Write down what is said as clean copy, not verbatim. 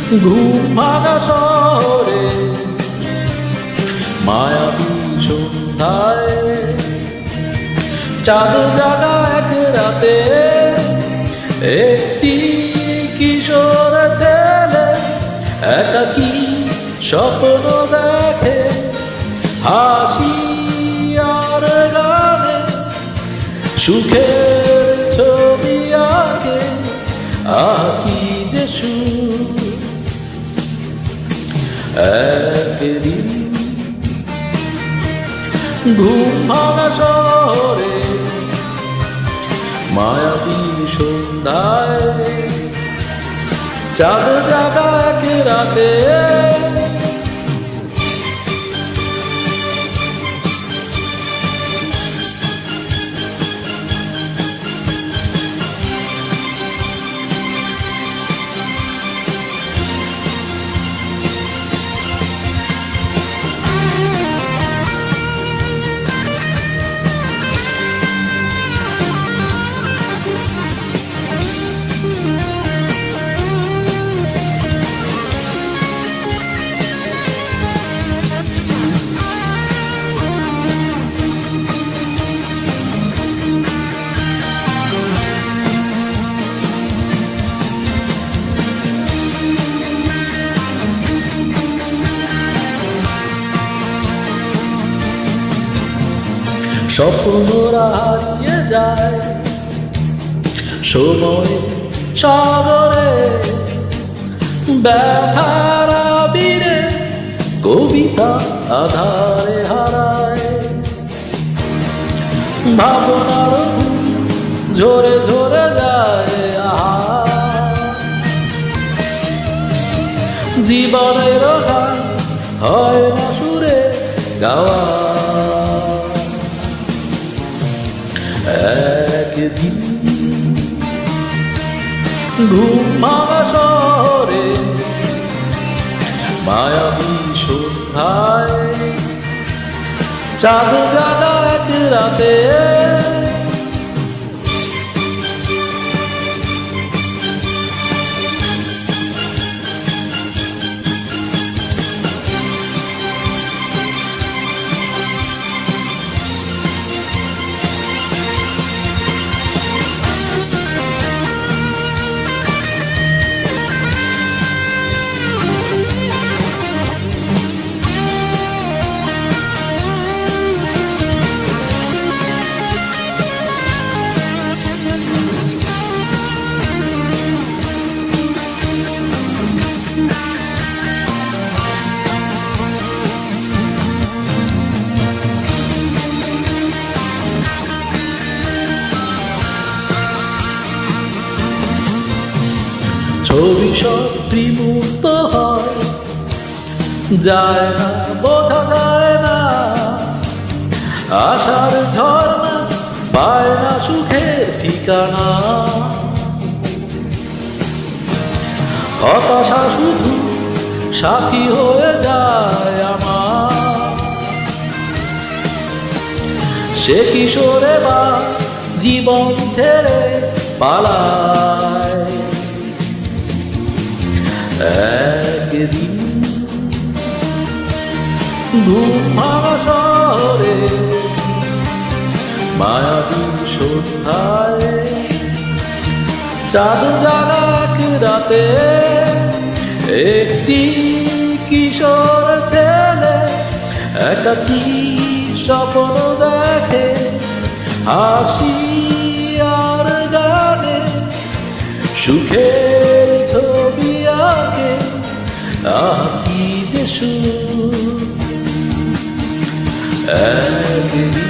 ঘুম ভাঙা শহরে মায়াবী সন্ধ্যায় চাঁদ জাগা এক রাতে একটি কিশোর ছেলে একাকী স্বপ্ন দেখে হাসি আর গানে সুখের ছবি আঁকে কি যে সুর একদিন ঘুম ভাঙা শহরে মায়াবী সন্ধ্যায় চাঁদ জাগা এক রাতে স্বপ্নরা হারিয়ে যায় সময় সাগরে ব্যথার আবিরে কবিতা আধারে হারায় ভাবনার ঝরে ঝরে যায় জীবনের গান হয় না সুরে গাওয়া একদিন ঘুম ভাঙা শহরে মায়াবী সন্ধ্যায় চাঁদ জাগা এক রাতে ছবি সব বিমূর্ত হয় যায় না বোঝা যায় না আশার ঝর্ণা পায় না সুখের ঠিকানা হতাশা শুধু সাথী হয়ে যায় আমার সে কিশোরে বা জীবন ছেড়ে পালায় একদিন ঘুম ভাঙা শহরে মায়াবী সন্ধ্যায় চাঁদ জাগা এক রাতে একটি কিশোর ছেলে একাকী স্বপ্ন দেখে হাসি আর গানে সুখের ছবি আঁকে কি যে সুর একদিন